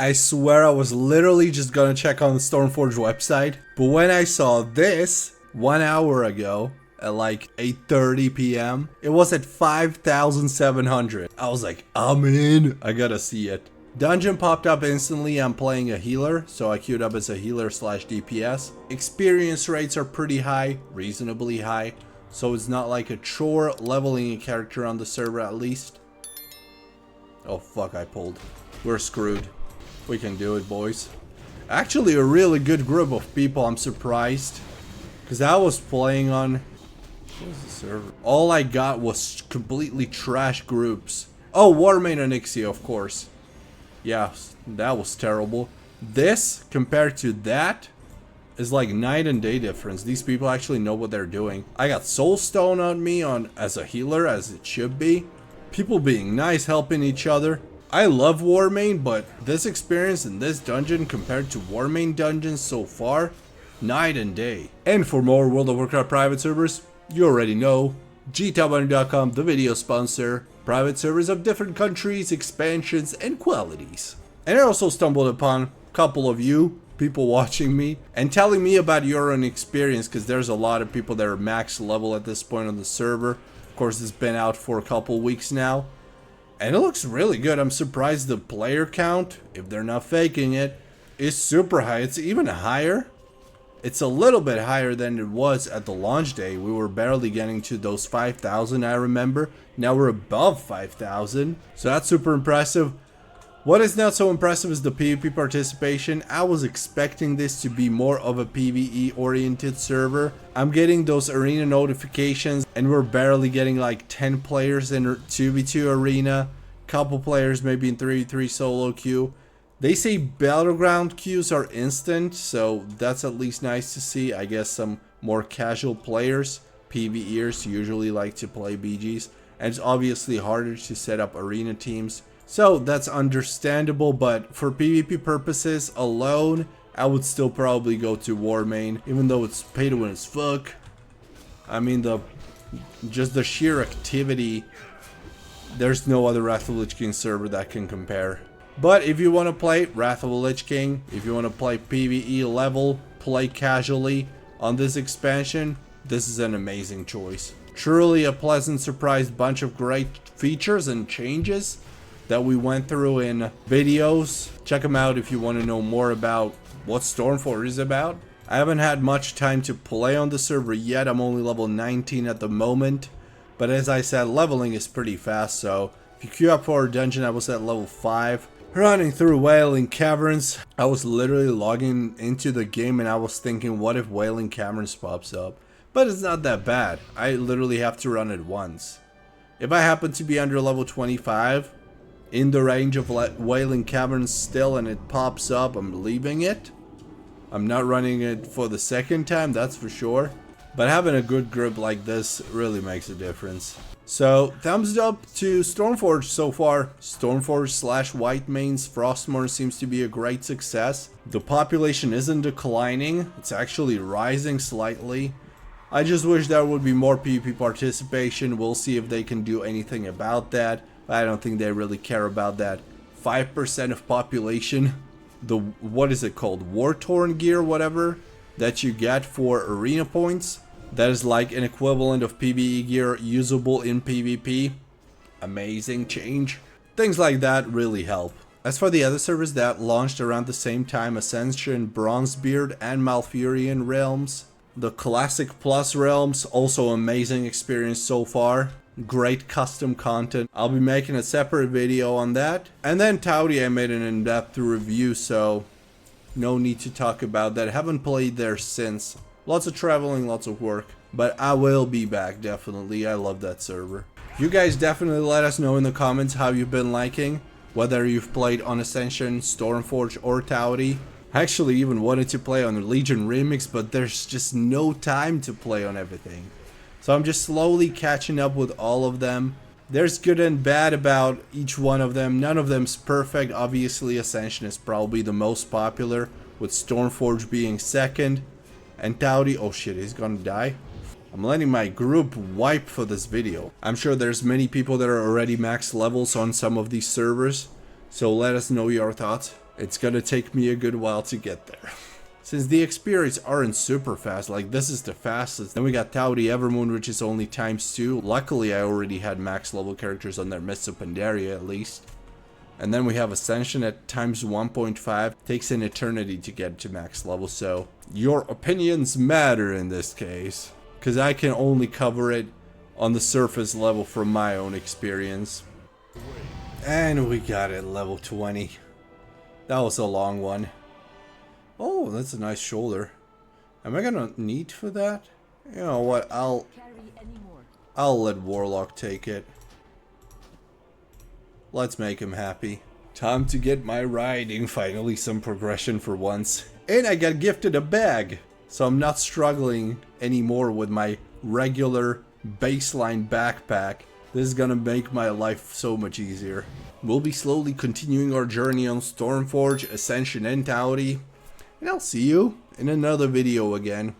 I swear I was literally just gonna check on the Stormforge website, but when I saw this 1 hour ago at like 8:30 p.m., it was at 5,700. I was like, I'm in. I gotta see it. Dungeon popped up instantly. I'm playing a healer, so I queued up as a healer slash DPS. Experience rates are pretty high, reasonably high, so it's not like a chore leveling a character on the server at least. Oh fuck, I pulled. We're screwed. We can do it, boys. Actually, a really good group of people. I'm surprised, because I was playing on... what was the server? All I got was completely trash groups. Oh, Whitemane and Ixia, of course. Yeah, that was terrible. This, compared to that, is like night and day difference. These people actually know what they're doing. I got Soulstone on me as a healer, as it should be. People being nice, helping each other. I love Whitemane, but this experience in this dungeon compared to Whitemane dungeons so far, night and day. And for more World of Warcraft private servers, you already know, gtopmoney.com, the video sponsor. Private servers of different countries, expansions, and qualities. And I also stumbled upon a couple of you, people watching me, and telling me about your own experience, because there's a lot of people that are max level at this point on the server. Of course, it's been out for a couple weeks now. And it looks really good. I'm surprised the player count, if they're not faking it, is super high. It's even higher. It's a little bit higher than it was at the launch day. We were barely getting to those 5,000, I remember. Now we're above 5,000. So that's super impressive. What is not so impressive is the PvP participation. I was expecting this to be more of a PvE oriented server. I'm getting those arena notifications and we're barely getting like 10 players in 2v2 arena. Couple players maybe in 3v3 solo queue. They say battleground queues are instant, so that's at least nice to see. I guess some more casual players, PvEers, usually like to play BGs. And it's obviously harder to set up arena teams. So that's understandable, but for PvP purposes alone, I would still probably go to Whitemane, even though it's pay to win as fuck. I mean, just the sheer activity, there's no other Wrath of the Lich King server that can compare. But if you want to play Wrath of the Lich King, if you want to play PvE level, play casually on this expansion, this is an amazing choice. Truly a pleasant surprise, bunch of great features and changes that we went through in videos. Check them out if you want to know more about what Stormforge is about. I haven't had much time to play on the server yet. I'm only level 19 at the moment. But as I said, leveling is pretty fast, so if you queue up for a dungeon, I was at level 5. Running through Wailing caverns. I was literally logging into the game and I was thinking, what if Wailing caverns pops up? But it's not that bad. I literally have to run it once. If I happen to be under level 25, in the range of Wailing caverns still, and it pops up, I'm leaving it. I'm not running it for the second time, that's for sure. But having a good group like this really makes a difference. So, thumbs up to Stormforge so far. Stormforge / Whitemane's Frostmourne seems to be a great success. The population isn't declining, it's actually rising slightly. I just wish there would be more PvP participation. We'll see if they can do anything about that. I don't think they really care about that. 5% of population, the, what is it called, war-torn gear, whatever, that you get for arena points. That is like an equivalent of PvE gear usable in PvP. Amazing change. Things like that really help. As for the other servers that launched around the same time, Ascension, Bronzebeard, and Malfurion realms, the Classic Plus realms, also amazing experience so far. Great custom content. I'll be making a separate video on that. And then Tauri, I made an in-depth review, so no need to talk about that. I haven't played there since. Lots of traveling, lots of work. But I will be back, definitely. I love that server. You guys definitely let us know in the comments how you've been liking. Whether you've played on Ascension, Stormforge, or Tauri. I actually even wanted to play on the Legion Remix, but there's just no time to play on everything. So I'm just slowly catching up with all of them. There's good and bad about each one of them. None of them's perfect. Obviously, Ascension is probably the most popular, with Stormforge being second. And Tauri, oh shit, he's gonna die. I'm letting my group wipe for this video. I'm sure there's many people that are already max levels on some of these servers. So let us know your thoughts. It's gonna take me a good while to get there. Since the experience aren't super fast, like this is the fastest. Then we got Tauri Evermoon, which is only ×2. Luckily, I already had max level characters on their Mists of Pandaria at least. And then we have Ascension at ×1.5. Takes an eternity to get to max level, so your opinions matter in this case. Because I can only cover it on the surface level from my own experience. And we got it, level 20. That was a long one. Oh, that's a nice shoulder. Am I gonna need for that? You know what, I'll let WotLK take it. Let's make him happy. Time to get my riding, finally some progression for once. And I got gifted a bag, so I'm not struggling anymore with my regular baseline backpack. This is gonna make my life so much easier. We'll be slowly continuing our journey on Stormforge, Ascension, and Tauri. And I'll see you in another video again.